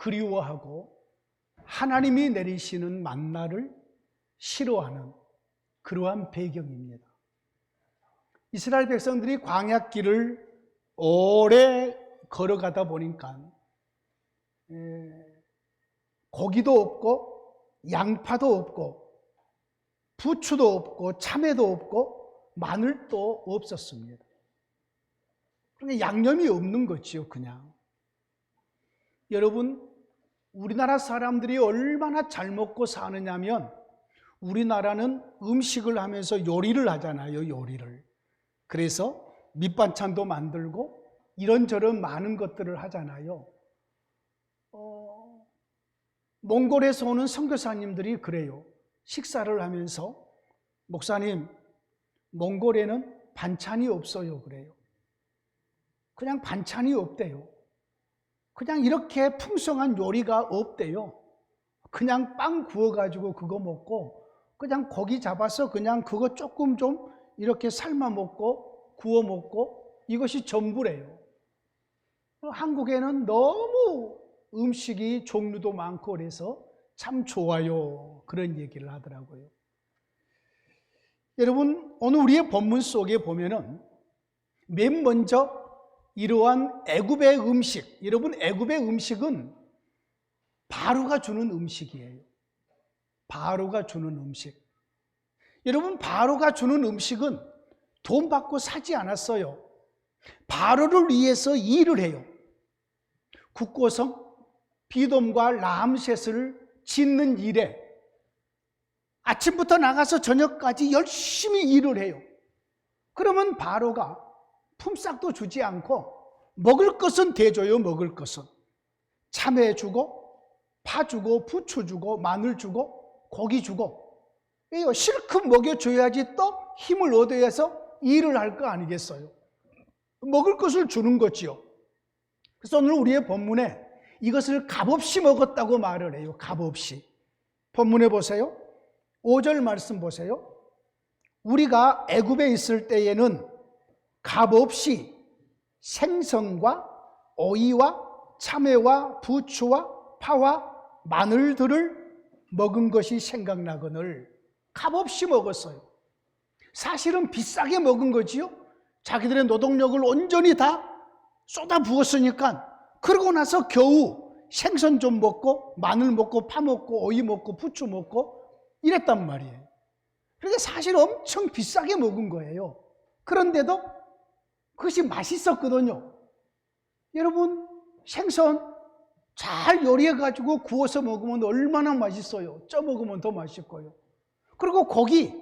그리워하고 하나님이 내리시는 만나를 싫어하는 그러한 배경입니다. 이스라엘 백성들이 광야길을 오래 걸어가다 보니까 고기도 없고 양파도 없고 부추도 없고 참외도 없고 마늘도 없었습니다. 그러니까 양념이 없는 거지요, 그냥. 여러분, 우리나라 사람들이 얼마나 잘 먹고 사느냐면 우리나라는 음식을 하면서 요리를 하잖아요, 요리를. 그래서 밑반찬도 만들고 이런저런 많은 것들을 하잖아요. 몽골에서 오는 선교사님들이 그래요. 식사를 하면서 목사님, 몽골에는 반찬이 없어요, 그래요. 그냥 반찬이 없대요. 그냥 이렇게 풍성한 요리가 없대요. 그냥 빵 구워가지고 그거 먹고 그냥 고기 잡아서 그냥 그거 조금 좀 이렇게 삶아 먹고 구워 먹고 이것이 전부래요. 한국에는 너무 음식이 종류도 많고 그래서 참 좋아요, 그런 얘기를 하더라고요. 여러분, 오늘 우리의 본문 속에 보면은 맨 먼저 이러한 애굽의 음식, 여러분 애굽의 음식은 바로가 주는 음식이에요. 바로가 주는 음식. 여러분, 바로가 주는 음식은 돈 받고 사지 않았어요. 바로를 위해서 일을 해요. 국고성 비돔과 라암셋을 짓는 일에 아침부터 나가서 저녁까지 열심히 일을 해요. 그러면 바로가 품삯도 주지 않고 먹을 것은 대줘요. 먹을 것은 참외 주고 파 주고 부추 주고 마늘 주고 고기 주고 실컷 먹여줘야지 또 힘을 얻어서 일을 할 거 아니겠어요? 먹을 것을 주는 거지요. 그래서 오늘 우리의 본문에 이것을 값없이 먹었다고 말을 해요. 값없이. 본문에 보세요. 5절 말씀 보세요. 우리가 애굽에 있을 때에는 값없이 생선과 오이와 참외와 부추와 파와 마늘들을 먹은 것이 생각나거늘 값없이 먹었어요. 사실은 비싸게 먹은 거지요. 자기들의 노동력을 온전히 다 쏟아 부었으니까 그러고 나서 겨우 생선 좀 먹고 마늘 먹고 파 먹고 오이 먹고 부추 먹고 이랬단 말이에요. 그런데 사실 엄청 비싸게 먹은 거예요. 그런데도 그것이 맛있었거든요. 여러분, 생선 잘 요리해가지고 구워서 먹으면 얼마나 맛있어요. 쪄 먹으면 더 맛있고요. 그리고 고기,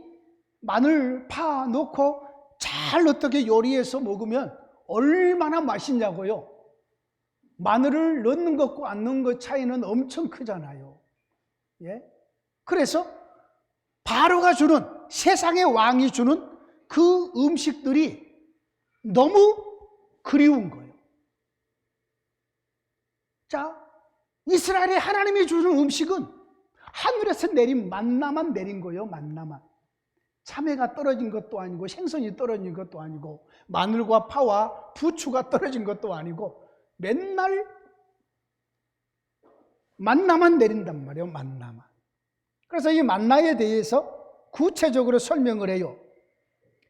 마늘, 파 넣고 잘 어떻게 요리해서 먹으면 얼마나 맛있냐고요. 마늘을 넣는 것과 안 넣는 것 차이는 엄청 크잖아요. 예? 그래서 바로가 주는, 세상의 왕이 주는 그 음식들이 너무 그리운 거예요. 자, 이스라엘의 하나님이 주는 음식은 하늘에서 내린 만나만 내린 거예요. 만나만. 참외가 떨어진 것도 아니고 생선이 떨어진 것도 아니고 마늘과 파와 부추가 떨어진 것도 아니고 맨날 만나만 내린단 말이에요. 만나만. 그래서 이 만나에 대해서 구체적으로 설명을 해요.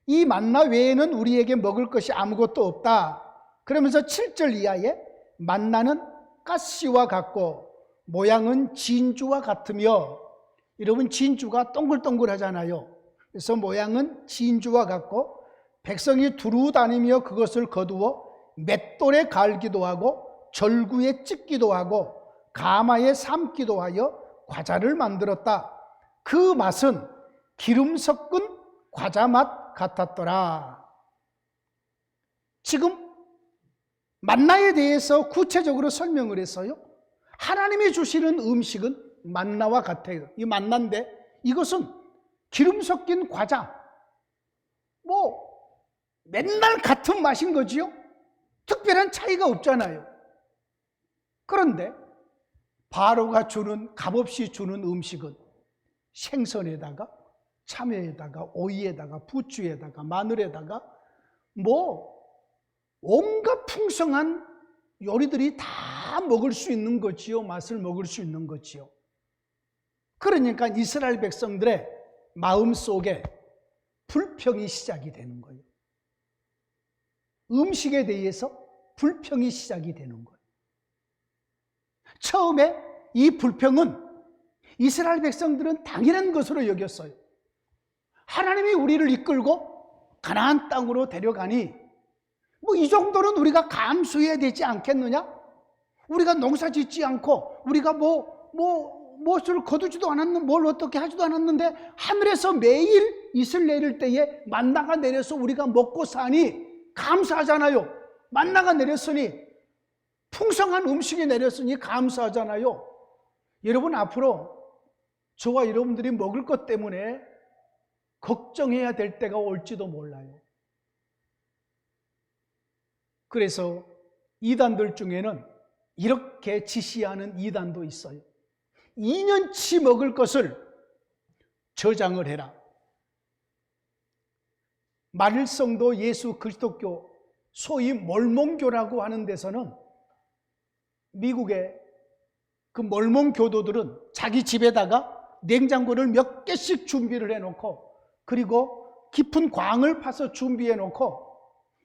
이 만나 외에는 우리에게 먹을 것이 아무것도 없다. 그러면서 7절 이하에 만나는 가시와 같고 모양은 진주와 같으며, 여러분 진주가 동글동글하잖아요. 그래서 모양은 진주와 같고 백성이 두루 다니며 그것을 거두어 맷돌에 갈기도 하고 절구에 찢기도 하고 가마에 삶기도 하여 과자를 만들었다. 그 맛은 기름 섞은 과자 맛 같았더라. 지금 만나에 대해서 구체적으로 설명을 했어요. 하나님이 주시는 음식은 만나와 같아요. 이 만나인데 이것은 기름 섞인 과자, 맨날 같은 맛인 거지요. 특별한 차이가 없잖아요. 그런데 바로가 주는, 값없이 주는 음식은 생선에다가 참외에다가 오이에다가 부추에다가 마늘에다가 온갖 풍성한 요리들이 다 다 먹을 수 있는 거지요. 맛을 먹을 수 있는 거지요. 그러니까 이스라엘 백성들의 마음속에 불평이 시작이 되는 거예요. 음식에 대해서 불평이 시작이 되는 거예요. 처음에 이 불평은 이스라엘 백성들은 당연한 것으로 여겼어요. 하나님이 우리를 이끌고 가나안 땅으로 데려가니 뭐 이 정도는 우리가 감수해야 되지 않겠느냐? 우리가 농사 짓지 않고 우리가 무엇을 거두지도 않았는데 뭘 어떻게 하지도 않았는데 하늘에서 매일 이슬 내릴 때에 만나가 내려서 우리가 먹고 사니 감사하잖아요. 만나가 내렸으니 풍성한 음식이 내렸으니 감사하잖아요. 여러분, 앞으로 저와 여러분들이 먹을 것 때문에 걱정해야 될 때가 올지도 몰라요. 그래서 이단들 중에는 이렇게 지시하는 이단도 있어요. 2년치 먹을 것을 저장을 해라. 마릴성도 예수 그리스도교, 소위 몰몬교라고 하는 데서는 미국의 그 몰몬 교도들은 자기 집에다가 냉장고를 몇 개씩 준비를 해놓고 그리고 깊은 광을 파서 준비해놓고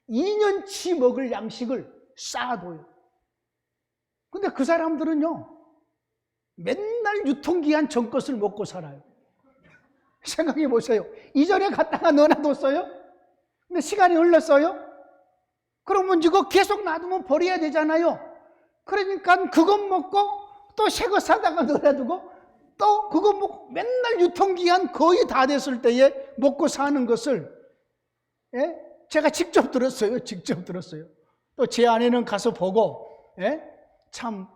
2년치 먹을 양식을 쌓아둬요. 근데 그 사람들은요, 맨날 유통기한 전 것을 먹고 살아요. 생각해 보세요. 이전에 갖다가 넣어놔뒀어요? 근데 시간이 흘렀어요? 그러면 이거 계속 놔두면 버려야 되잖아요. 그러니까 그것 먹고 또 새 거 사다가 넣어놔두고 또 그거 먹고 맨날 유통기한 거의 다 됐을 때에 먹고 사는 것을, 제가 직접 들었어요. 또 제 아내는 가서 보고, 참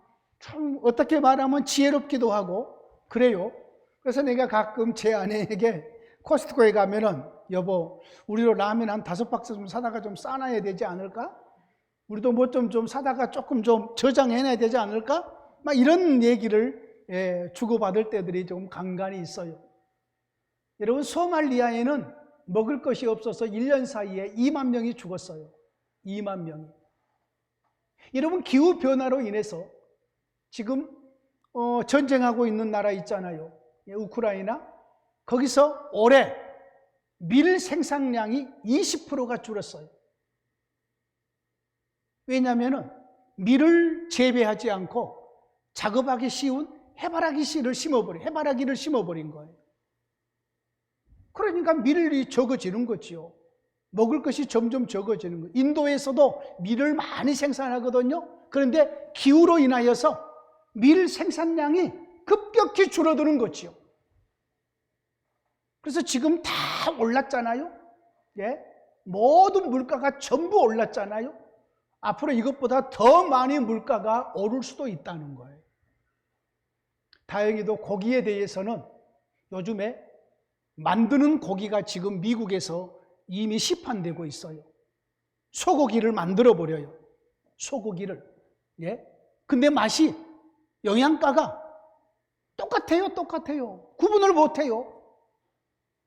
어떻게 말하면 지혜롭기도 하고 그래요. 그래서 내가 가끔 제 아내에게 코스트코에 가면은 여보, 우리도 라면 한 5박스 좀 사다가 좀 싸놔야 되지 않을까? 우리도 뭐 좀 사다가 조금 좀 저장해놔야 되지 않을까? 막 이런 얘기를 주고받을 때들이 좀 간간히 있어요. 여러분, 소말리아에는 먹을 것이 없어서 1년 사이에 2만 명이 죽었어요. 2만 명이. 여러분, 기후변화로 인해서 지금 전쟁하고 있는 나라 있잖아요. 우크라이나. 거기서 올해 밀 생산량이 20%가 줄었어요. 왜냐하면 밀을 재배하지 않고 작업하기 쉬운 해바라기를 심어버린 거예요. 그러니까 밀이 적어지는 거지요. 먹을 것이 점점 적어지는 거예요. 인도에서도 밀을 많이 생산하거든요. 그런데 기후로 인하여서 밀 생산량이 급격히 줄어드는 거지요. 그래서 지금 다 올랐잖아요. 모든 물가가 전부 올랐잖아요. 앞으로 이것보다 더 많이 물가가 오를 수도 있다는 거예요. 다행히도 고기에 대해서는 요즘에 만드는 고기가 지금 미국에서 이미 시판되고 있어요. 소고기를 만들어 버려요. 소고기를. 근데 맛이, 영양가가 똑같아요. 구분을 못해요.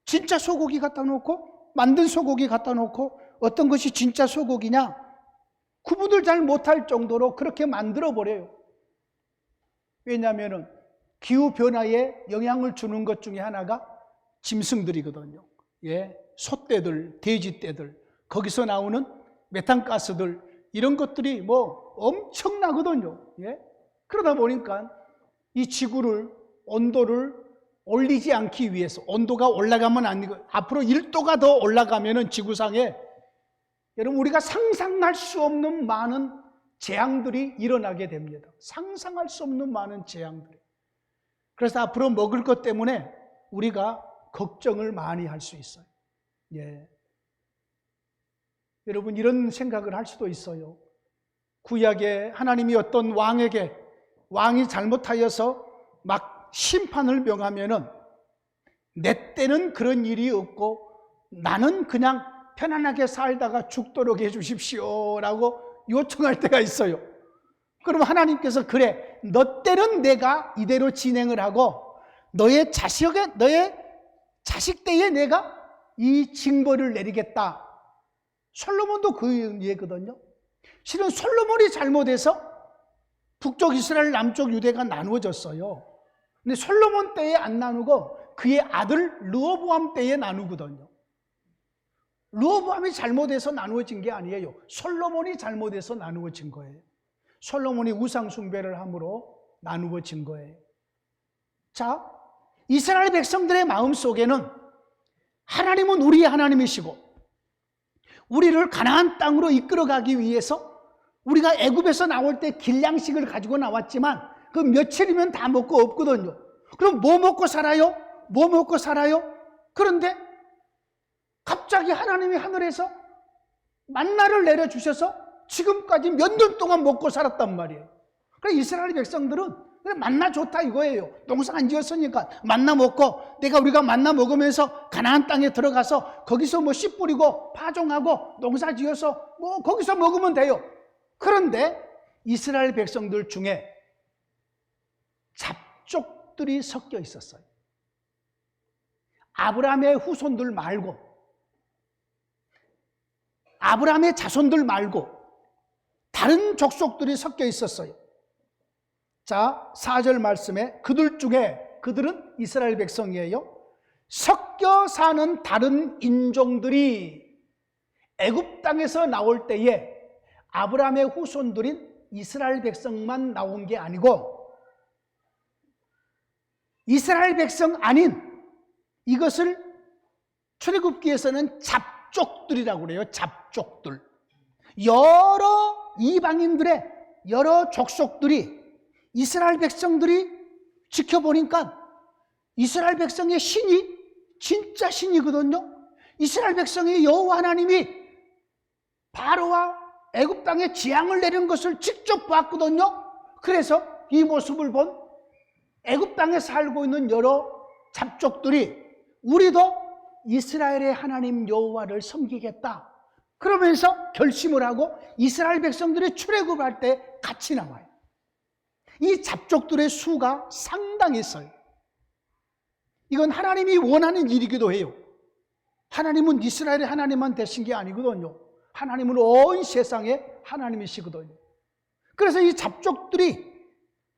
진짜 소고기 갖다 놓고 만든 소고기 갖다 놓고 어떤 것이 진짜 소고기냐 구분을 잘 못할 정도로 그렇게 만들어 버려요. 왜냐하면 기후변화에 영향을 주는 것 중에 하나가 짐승들이거든요. 소떼들, 돼지떼들, 거기서 나오는 메탄가스들, 이런 것들이 뭐 엄청나거든요. 그러다 보니까 이 지구를, 온도를 올리지 않기 위해서, 온도가 올라가면 안 되고 앞으로 1도가 더 올라가면은 지구상에 여러분 우리가 상상할 수 없는 많은 재앙들이 일어나게 됩니다. 상상할 수 없는 많은 재앙들이. 그래서 앞으로 먹을 것 때문에 우리가 걱정을 많이 할 수 있어요. 여러분, 이런 생각을 할 수도 있어요. 구약에 하나님이 어떤 왕에게, 왕이 잘못하여서 막 심판을 명하면은 내 때는 그런 일이 없고 나는 그냥 편안하게 살다가 죽도록 해주십시오 라고 요청할 때가 있어요. 그럼 하나님께서 그래, 너 때는 내가 이대로 진행을 하고 너의 자식 때에 내가 이 징벌을 내리겠다. 솔로몬도 그 얘기거든요. 실은 솔로몬이 잘못해서 북쪽 이스라엘, 남쪽 유대가 나누어졌어요. 근데 솔로몬 때에 안 나누고 그의 아들 르호보암 때에 나누거든요. 르호보암이 잘못해서 나누어진 게 아니에요. 솔로몬이 잘못해서 나누어진 거예요. 솔로몬이 우상 숭배를 함으로 나누어진 거예요. 자, 이스라엘 백성들의 마음속에는 하나님은 우리의 하나님이시고 우리를 가나안 땅으로 이끌어가기 위해서 우리가 애굽에서 나올 때 길양식을 가지고 나왔지만 그 며칠이면 다 먹고 없거든요. 그럼 뭐 먹고 살아요? 뭐 먹고 살아요? 그런데 갑자기 하나님이 하늘에서 만나를 내려주셔서 지금까지 몇 년 동안 먹고 살았단 말이에요. 그래서 이스라엘 백성들은 만나 좋다 이거예요. 농사 안 지었으니까 만나 먹고 우리가 만나 먹으면서 가나안 땅에 들어가서 거기서 뭐 씨 뿌리고 파종하고 농사 지어서 뭐 거기서 먹으면 돼요. 그런데 이스라엘 백성들 중에 잡족들이 섞여 있었어요. 아브라함의 후손들 말고, 아브라함의 자손들 말고 다른 족속들이 섞여 있었어요. 자, 4절 말씀에 그들 중에, 그들은 이스라엘 백성이에요. 섞여 사는 다른 인종들이 애굽 땅에서 나올 때에 아브라함의 후손들인 이스라엘 백성만 나온 게 아니고 이스라엘 백성 아닌, 이것을 출애굽기에서는 잡족들이라고 그래요. 잡족들. 여러 이방인들의 여러 족속들이 이스라엘 백성들이 지켜보니까 이스라엘 백성의 신이 진짜 신이거든요. 이스라엘 백성의 여호와 하나님이 바로와 애굽 땅에 재앙을 내린 것을 직접 봤거든요. 그래서 이 모습을 본 애굽 땅에 살고 있는 여러 잡족들이 우리도 이스라엘의 하나님 여호와를 섬기겠다 그러면서 결심을 하고 이스라엘 백성들이 출애굽할 때 같이 나와요. 이 잡족들의 수가 상당했어요. 이건 하나님이 원하는 일이기도 해요. 하나님은 이스라엘의 하나님만 되신 게 아니거든요. 하나님은 온 세상의 하나님이시거든요. 그래서 이 잡족들이,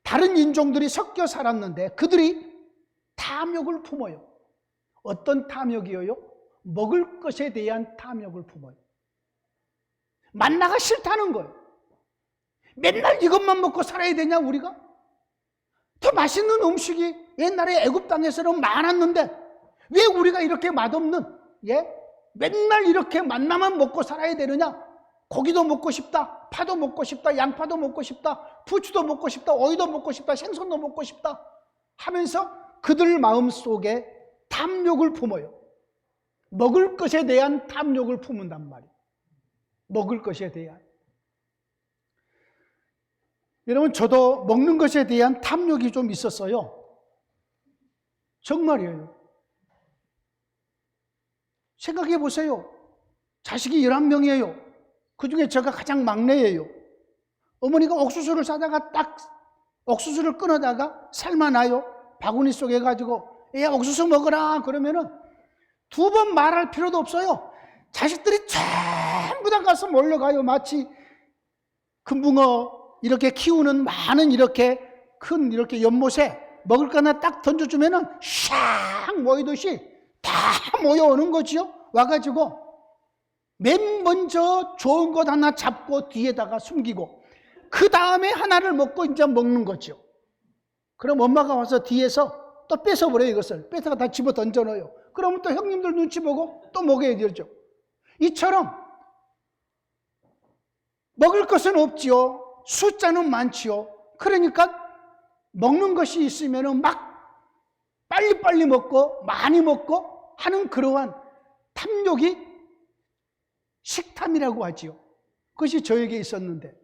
다른 인종들이 섞여 살았는데 그들이 탐욕을 품어요. 어떤 탐욕이에요? 먹을 것에 대한 탐욕을 품어요. 만나가 싫다는 거예요. 맨날 이것만 먹고 살아야 되냐 우리가? 더 맛있는 음식이 옛날에 애굽 땅에서는 많았는데 왜 우리가 이렇게 맛없는, 맨날 이렇게 만나만 먹고 살아야 되느냐? 고기도 먹고 싶다, 파도 먹고 싶다, 양파도 먹고 싶다, 부추도 먹고 싶다, 오이도 먹고 싶다, 생선도 먹고 싶다 하면서 그들 마음속에 탐욕을 품어요. 먹을 것에 대한 탐욕을 품은단 말이에요. 먹을 것에 대한. 여러분, 저도 먹는 것에 대한 탐욕이 좀 있었어요. 정말이에요. 생각해 보세요. 자식이 11명이에요. 그 중에 제가 가장 막내예요. 어머니가 옥수수를 사다가 딱 옥수수를 끊어다가 삶아놔요. 바구니 속에 해가지고 야 옥수수 먹어라 그러면은 2번 말할 필요도 없어요. 자식들이 전부 다 가서 몰려가요. 마치 금붕어 이렇게 키우는 많은 이렇게 큰 이렇게 연못에 먹을 거 하나 딱 던져주면은 샥 모이듯이 다 모여오는 거지요. 와가지고 맨 먼저 좋은 것 하나 잡고 뒤에다가 숨기고 그 다음에 하나를 먹고 이제 먹는 거죠. 그럼 엄마가 와서 뒤에서 또 뺏어버려요. 이것을 뺏어가 다 집어 던져넣어요. 그러면 또 형님들 눈치 보고 또 먹어야 되죠. 이처럼 먹을 것은 없지요. 숫자는 많지요. 그러니까 먹는 것이 있으면 막 빨리빨리 먹고 많이 먹고 하는 그러한 탐욕이 식탐이라고 하지요. 그것이 저에게 있었는데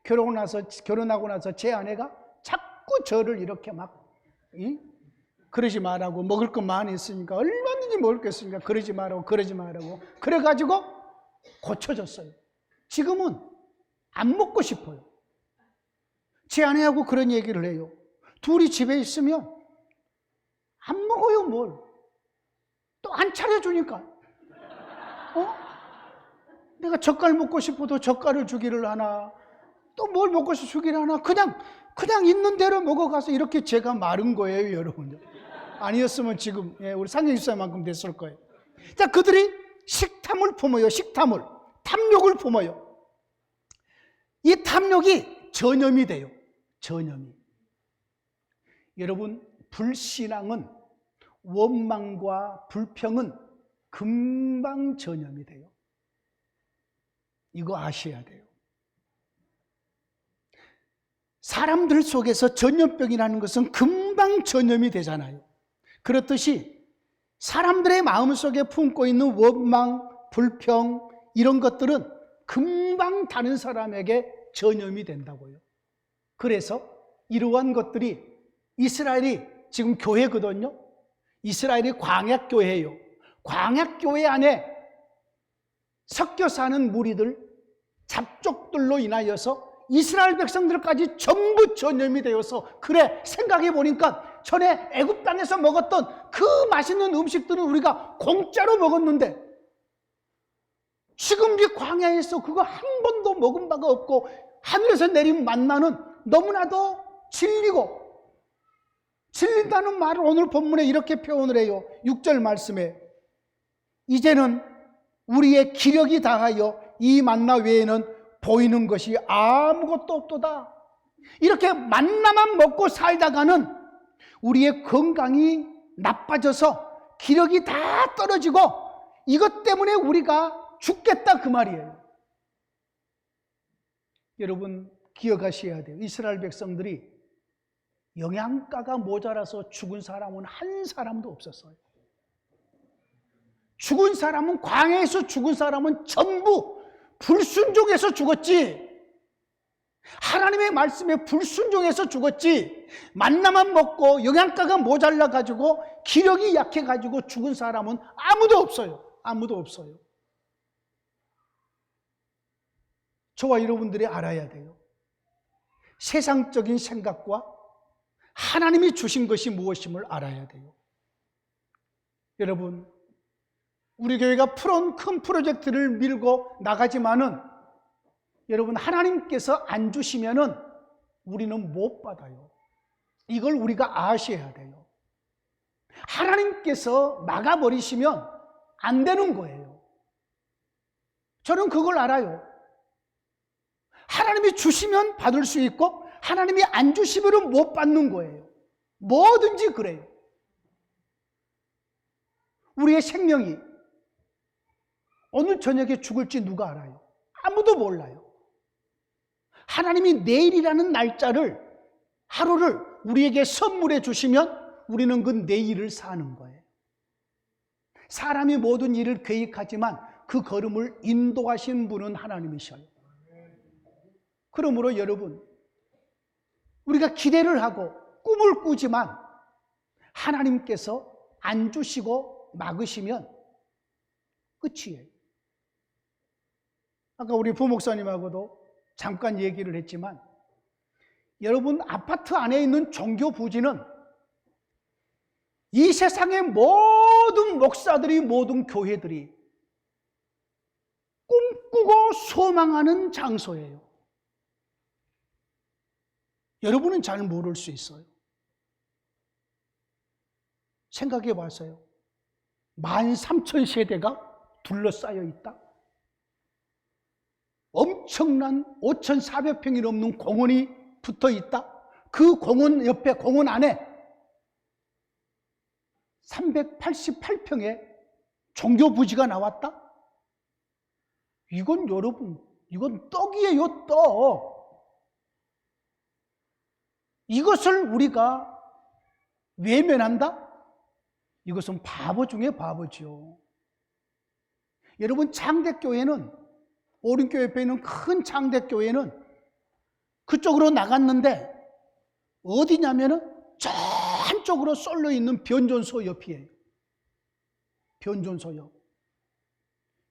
결혼하고 나서 제 아내가 자꾸 저를 이렇게 막 그러지 말라고, 먹을 것 많이 있으니까 얼마든지 먹을 게 있으니까 그러지 말라고 그래가지고 고쳐졌어요. 지금은 안 먹고 싶어요. 제 아내하고 그런 얘기를 해요. 둘이 집에 있으면 안 먹어요. 뭘 또 안 차려주니까. 내가 젓갈 먹고 싶어도 젓갈을 주기를 하나, 또 뭘 먹고서 죽이려나? 그냥 있는 대로 먹어가서 이렇게 제가 마른 거예요, 여러분. 아니었으면 지금 우리 상경집사만큼 됐을 거예요. 자, 그들이 식탐을 품어요. 식탐을, 탐욕을 품어요. 이 탐욕이 전염이 돼요. 전염이. 여러분, 불신앙은, 원망과 불평은 금방 전염이 돼요. 이거 아셔야 돼요. 사람들 속에서 전염병이라는 것은 금방 전염이 되잖아요. 그렇듯이 사람들의 마음속에 품고 있는 원망, 불평 이런 것들은 금방 다른 사람에게 전염이 된다고요. 그래서 이러한 것들이 이스라엘이 지금 교회거든요. 이스라엘이 광야교회예요. 광야교회 안에 섞여 사는 무리들, 잡족들로 인하여서 이스라엘 백성들까지 전부 전염이 되어서, 그래 생각해 보니까 전에 애굽 땅에서 먹었던 그 맛있는 음식들은 우리가 공짜로 먹었는데 지금 이 광야에서 그거 한 번도 먹은 바가 없고 하늘에서 내린 만나는 너무나도 질린다는 말을 오늘 본문에 이렇게 표현을 해요. 6절 말씀에 이제는 우리의 기력이 다하여 이 만나 외에는 보이는 것이 아무것도 없도다. 이렇게 만나만 먹고 살다가는 우리의 건강이 나빠져서 기력이 다 떨어지고 이것 때문에 우리가 죽겠다 그 말이에요. 여러분 기억하셔야 돼요. 이스라엘 백성들이 영양가가 모자라서 죽은 사람은 한 사람도 없었어요. 죽은 사람은, 광야에서 죽은 사람은 전부 불순종해서 죽었지, 하나님의 말씀에 불순종해서 죽었지, 만나만 먹고 영양가가 모자라 가지고 기력이 약해 가지고 죽은 사람은 아무도 없어요. 아무도 없어요. 저와 여러분들이 알아야 돼요. 세상적인 생각과 하나님이 주신 것이 무엇임을 알아야 돼요. 여러분, 우리 교회가 풀어온 큰 프로젝트를 밀고 나가지만은 여러분 하나님께서 안 주시면은 우리는 못 받아요. 이걸 우리가 아셔야 돼요. 하나님께서 막아버리시면 안 되는 거예요. 저는 그걸 알아요. 하나님이 주시면 받을 수 있고 하나님이 안 주시면 못 받는 거예요. 뭐든지 그래요. 우리의 생명이 오늘 저녁에 죽을지 누가 알아요? 아무도 몰라요. 하나님이 내일이라는 날짜를, 하루를 우리에게 선물해 주시면 우리는 그 내일을 사는 거예요. 사람이 모든 일을 계획하지만 그 걸음을 인도하신 분은 하나님이셔요. 그러므로 여러분, 우리가 기대를 하고 꿈을 꾸지만 하나님께서 안 주시고 막으시면 끝이에요. 아까 우리 부목사님하고도 잠깐 얘기를 했지만 여러분 아파트 안에 있는 종교 부지는 이 세상의 모든 목사들이, 모든 교회들이 꿈꾸고 소망하는 장소예요. 여러분은 잘 모를 수 있어요. 생각해 봤어요. 13,000세대가 둘러싸여 있다. 엄청난 5,400평이 넘는 공원이 붙어 있다. 그 공원 옆에, 공원 안에 388평의 종교 부지가 나왔다. 이건 여러분, 이건 떡이에요, 떡. 이것을 우리가 외면한다? 이것은 바보 중에 바보죠. 여러분, 창대교회는, 오륜교 옆에 있는 큰 창대교회는 그쪽으로 나갔는데 어디냐면은 저 한쪽으로 쏠려 있는 변전소 옆이에요. 변전소 옆.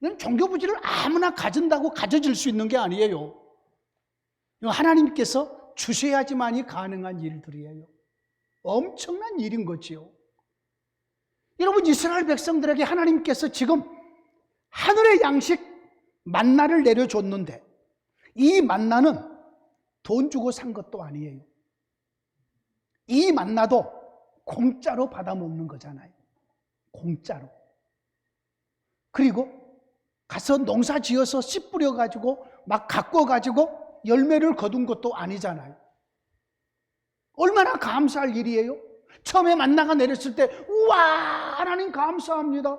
이건 종교부지를 아무나 가진다고 가져질 수 있는 게 아니에요. 이건 하나님께서 주셔야지만이 가능한 일들이에요. 엄청난 일인 거지요. 여러분, 이스라엘 백성들에게 하나님께서 지금 하늘의 양식 만나를 내려줬는데 이 만나는 돈 주고 산 것도 아니에요. 이 만나도 공짜로 받아 먹는 거잖아요. 공짜로. 그리고 가서 농사 지어서 씨 뿌려가지고 막 가꿔가지고 열매를 거둔 것도 아니잖아요. 얼마나 감사할 일이에요. 처음에 만나가 내렸을 때 우와 하나님 감사합니다.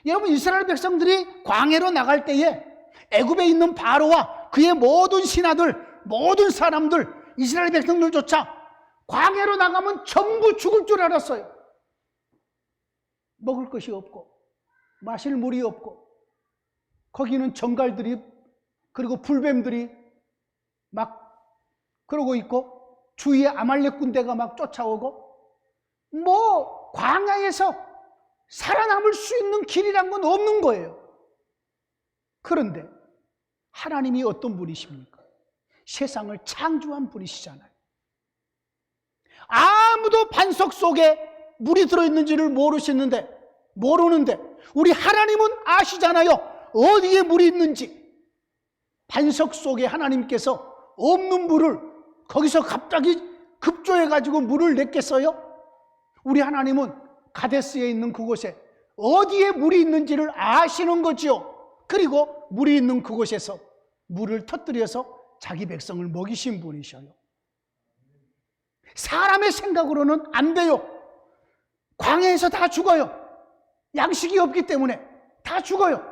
여러분 이스라엘 백성들이 광야로 나갈 때에 애굽에 있는 바로와 그의 모든 신하들 모든 사람들 이스라엘 백성들조차 광야로 나가면 전부 죽을 줄 알았어요. 먹을 것이 없고 마실 물이 없고 거기는 정갈들이 그리고 불뱀들이 막 그러고 있고 주위에 아말렉 군대가 막 쫓아오고 뭐 광야에서 살아남을 수 있는 길이란 건 없는 거예요. 그런데 하나님이 어떤 분이십니까? 세상을 창조한 분이시잖아요. 아무도 반석 속에 물이 들어있는지를 모르는데 우리 하나님은 아시잖아요. 어디에 물이 있는지. 반석 속에 하나님께서 없는 물을 거기서 갑자기 급조해가지고 물을 냈겠어요? 우리 하나님은 가데스에 있는 그곳에 어디에 물이 있는지를 아시는 거지요. 그리고 물이 있는 그곳에서 물을 터뜨려서 자기 백성을 먹이신 분이셔요. 사람의 생각으로는 안 돼요. 광야에서 다 죽어요. 양식이 없기 때문에 다 죽어요.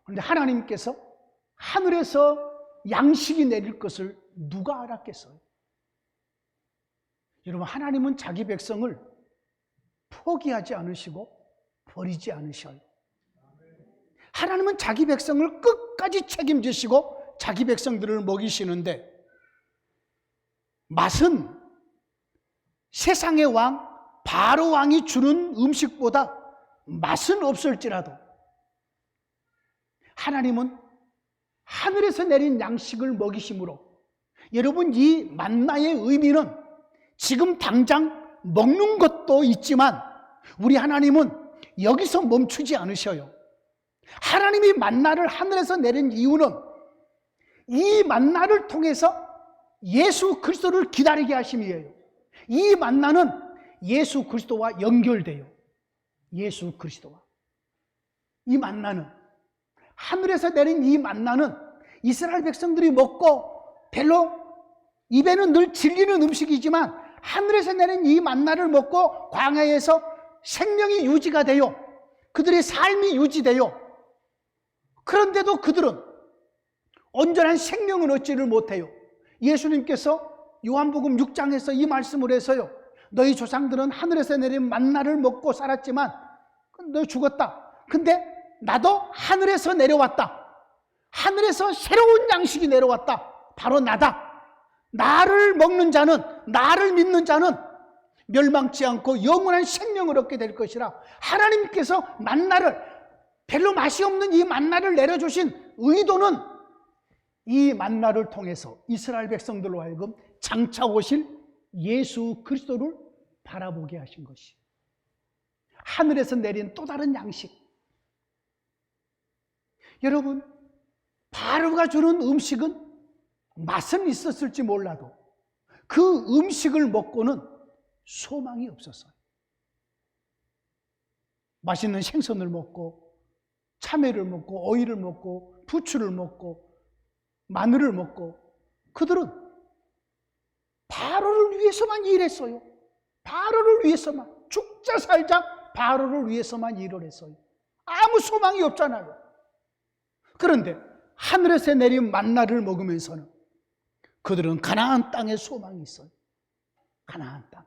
그런데 하나님께서 하늘에서 양식이 내릴 것을 누가 알았겠어요? 여러분 하나님은 자기 백성을 포기하지 않으시고 버리지 않으셔요. 하나님은 자기 백성을 끝까지 책임지시고 자기 백성들을 먹이시는데 맛은 세상의 왕 바로 왕이 주는 음식보다 맛은 없을지라도 하나님은 하늘에서 내린 양식을 먹이심으로 여러분 이 만나의 의미는 지금 당장 먹는 것도 있지만 우리 하나님은 여기서 멈추지 않으셔요. 하나님이 만나를 하늘에서 내린 이유는 이 만나를 통해서 예수 그리스도를 기다리게 하심이에요. 이 만나는 예수 그리스도와 연결돼요. 예수 그리스도와. 이 만나는 하늘에서 내린 이 만나는 이스라엘 백성들이 먹고 별로 입에는 늘 질리는 음식이지만 하늘에서 내린 이 만나를 먹고 광야에서 생명이 유지가 돼요. 그들의 삶이 유지돼요. 그런데도 그들은 온전한 생명을 얻지를 못해요. 예수님께서 요한복음 6장에서 이 말씀을 해서요. 너희 조상들은 하늘에서 내린 만나를 먹고 살았지만 너 죽었다. 근데 나도 하늘에서 내려왔다. 하늘에서 새로운 양식이 내려왔다. 바로 나다. 나를 먹는 자는, 나를 믿는 자는 멸망치 않고 영원한 생명을 얻게 될 것이라. 하나님께서 만나를, 별로 맛이 없는 이 만나를 내려주신 의도는 이 만나를 통해서 이스라엘 백성들로 하여금 장차 오실 예수 그리스도를 바라보게 하신 것이, 하늘에서 내린 또 다른 양식. 여러분, 바로가 주는 음식은 맛은 있었을지 몰라도 그 음식을 먹고는 소망이 없었어요. 맛있는 생선을 먹고 참외를 먹고 오이를 먹고 부추를 먹고 마늘을 먹고 그들은 바로를 위해서만 일했어요. 바로를 위해서만, 죽자 살자 바로를 위해서만 일을 했어요. 아무 소망이 없잖아요. 그런데 하늘에서 내린 만나를 먹으면서는 그들은 가나안 땅에 소망이 있어요. 가나안 땅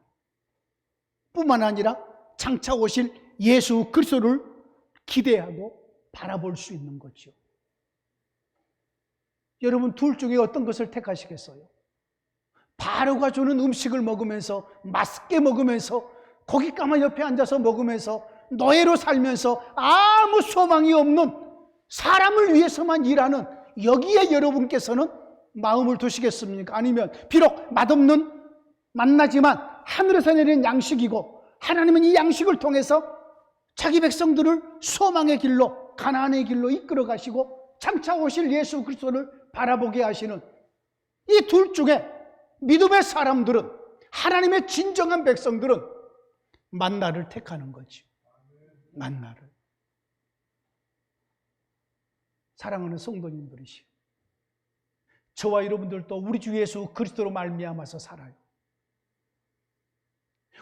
뿐만 아니라 장차 오실 예수 그리스도를 기대하고 바라볼 수 있는 거죠. 여러분, 둘 중에 어떤 것을 택하시겠어요? 바로가 주는 음식을 먹으면서, 맛있게 먹으면서, 고깃가마 옆에 앉아서 먹으면서, 노예로 살면서 아무 소망이 없는 사람을 위해서만 일하는 여기에 여러분께서는 마음을 두시겠습니까? 아니면 비록 맛없는 만나지만 하늘에서 내린 양식이고 하나님은 이 양식을 통해서 자기 백성들을 소망의 길로, 가나안의 길로 이끌어 가시고 장차 오실 예수 그리스도를 바라보게 하시는 이 둘 중에 믿음의 사람들은, 하나님의 진정한 백성들은 만나를 택하는 거지. 만나를. 사랑하는 성도님들이시오, 저와 여러분들도 우리 주 예수 그리스도로 말미암아서 살아요.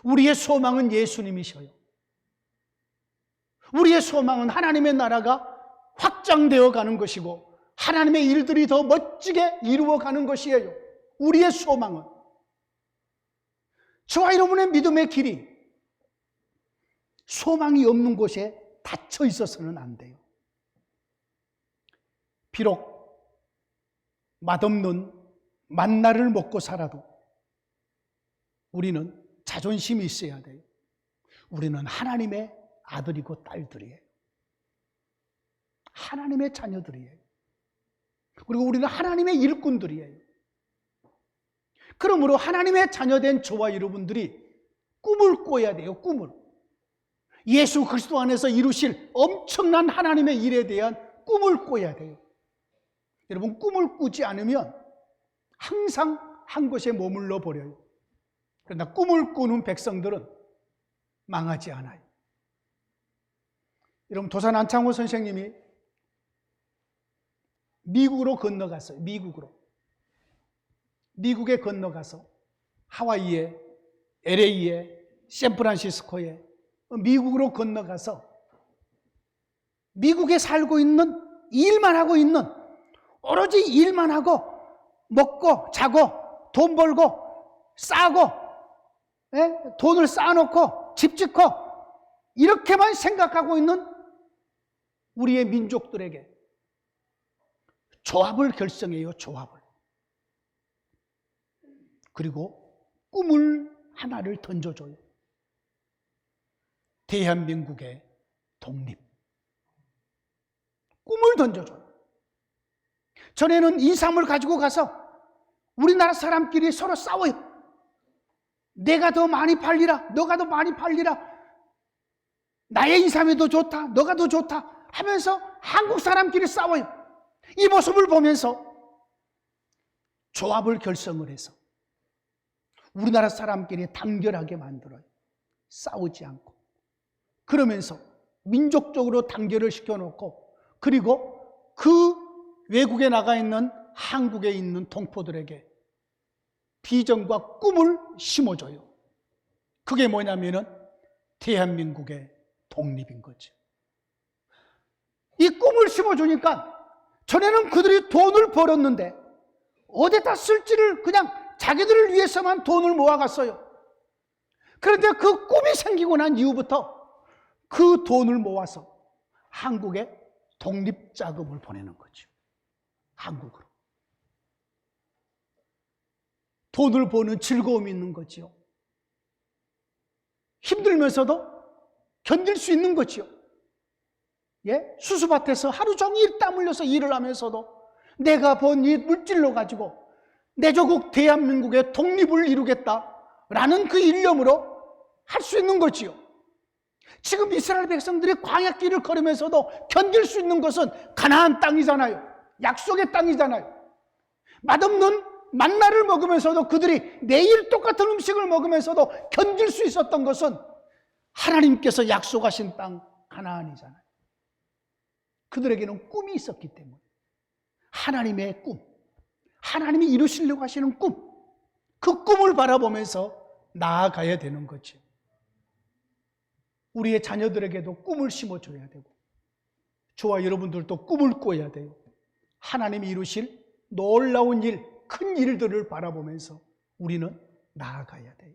우리의 소망은 예수님이셔요. 우리의 소망은 하나님의 나라가 확장되어 가는 것이고 하나님의 일들이 더 멋지게 이루어가는 것이에요. 우리의 소망은. 저와 여러분의 믿음의 길이 소망이 없는 곳에 닫혀 있어서는 안 돼요. 비록 맛없는 만나를 먹고 살아도 우리는 자존심이 있어야 돼요. 우리는 하나님의 아들이고 딸들이에요. 하나님의 자녀들이에요. 그리고 우리는 하나님의 일꾼들이에요. 그러므로 하나님의 자녀된 저와 여러분들이 꿈을 꿔야 돼요. 꿈을. 예수 그리스도 안에서 이루실 엄청난 하나님의 일에 대한 꿈을 꿔야 돼요. 여러분, 꿈을 꾸지 않으면 항상 한 곳에 머물러 버려요. 그러나 꿈을 꾸는 백성들은 망하지 않아요. 여러분, 도산 안창호 선생님이 미국으로 건너갔어요. 미국에 건너가서 하와이에, LA에, 샌프란시스코에, 미국으로 건너가서 미국에 살고 있는, 일만 하고 있는, 오로지 일만 하고 먹고 자고 돈 벌고 싸고, 돈을 쌓아놓고 집 짓고 이렇게만 생각하고 있는 우리의 민족들에게 조합을 결성해요. 조합을. 그리고 꿈을 하나를 던져줘요. 대한민국의 독립. 꿈을 던져줘요. 전에는 인삼을 가지고 가서 우리나라 사람끼리 서로 싸워요. 내가 더 많이 팔리라, 너가 더 많이 팔리라, 나의 인삼이 더 좋다, 너가 더 좋다 하면서 한국 사람끼리 싸워요. 이 모습을 보면서 조합을 결성을 해서 우리나라 사람끼리 단결하게 만들어요. 싸우지 않고. 그러면서 민족적으로 단결을 시켜놓고, 그리고 그 외국에 나가 있는 한국에 있는 동포들에게 비전과 꿈을 심어줘요. 그게 뭐냐면은 대한민국의 독립인 거죠. 이 꿈을 심어주니까 전에는 그들이 돈을 벌었는데 어디다 쓸지를 그냥 자기들을 위해서만 돈을 모아갔어요. 그런데 그 꿈이 생기고 난 이후부터 그 돈을 모아서 한국에 독립자금을 보내는 거죠. 한국으로. 돈을 버는 즐거움이 있는 거지요. 힘들면서도 견딜 수 있는 거지요. 예? 수수밭에서 하루 종일 땀 흘려서 일을 하면서도 내가 번 이 물질로 가지고 내 조국 대한민국의 독립을 이루겠다라는 그 일념으로 할 수 있는 거지요. 지금 이스라엘 백성들이 광야길을 걸으면서도 견딜 수 있는 것은 가나안 땅이잖아요. 약속의 땅이잖아요. 맛없는 만나를 먹으면서도 그들이 매일 똑같은 음식을 먹으면서도 견딜 수 있었던 것은 하나님께서 약속하신 땅 가나안이잖아요. 그들에게는 꿈이 있었기 때문에 하나님의 꿈, 하나님이 이루시려고 하시는 꿈, 그 꿈을 바라보면서 나아가야 되는 거죠. 우리의 자녀들에게도 꿈을 심어줘야 되고 저와 여러분들도 꿈을 꿔야 돼요. 하나님이 이루실 놀라운 일, 큰 일들을 바라보면서 우리는 나아가야 돼요.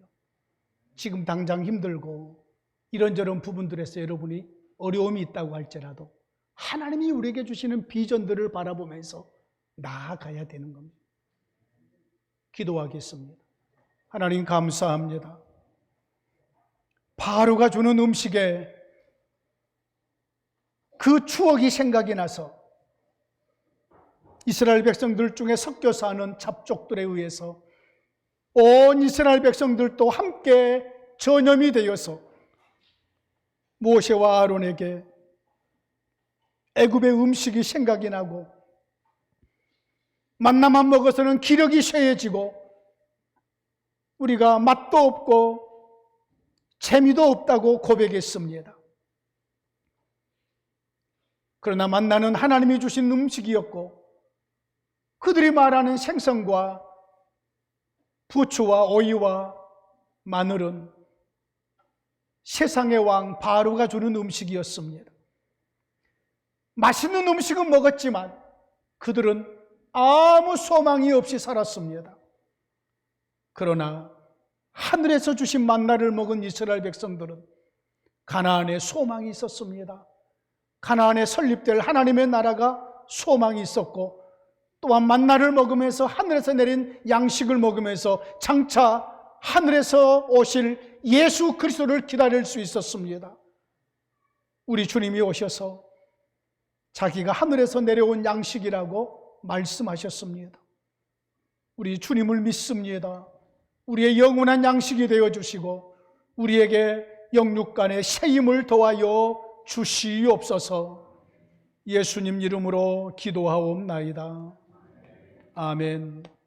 지금 당장 힘들고 이런저런 부분들에서 여러분이 어려움이 있다고 할지라도 하나님이 우리에게 주시는 비전들을 바라보면서 나아가야 되는 겁니다. 기도하겠습니다. 하나님 감사합니다. 바로가 주는 음식에 그 추억이 생각이 나서 이스라엘 백성들 중에 섞여 사는 잡족들에 의해서 온 이스라엘 백성들도 함께 전염이 되어서 모세와 아론에게 애굽의 음식이 생각이 나고 만나만 먹어서는 기력이 쇠해지고 우리가 맛도 없고 재미도 없다고 고백했습니다. 그러나 만나는 하나님이 주신 음식이었고 그들이 말하는 생선과 부추와 오이와 마늘은 세상의 왕 바로가 주는 음식이었습니다. 맛있는 음식은 먹었지만 그들은 아무 소망이 없이 살았습니다. 그러나 하늘에서 주신 만나를 먹은 이스라엘 백성들은 가나안에 소망이 있었습니다. 가나안에 설립될 하나님의 나라가 소망이 있었고 또한 만나를 먹으면서 하늘에서 내린 양식을 먹으면서 장차 하늘에서 오실 예수 그리스도를 기다릴 수 있었습니다. 우리 주님이 오셔서 자기가 하늘에서 내려온 양식이라고 말씀하셨습니다. 우리 주님을 믿습니다. 우리의 영원한 양식이 되어주시고 우리에게 영육간의 새 힘을 더하여 주시옵소서. 예수님 이름으로 기도하옵나이다. 아멘.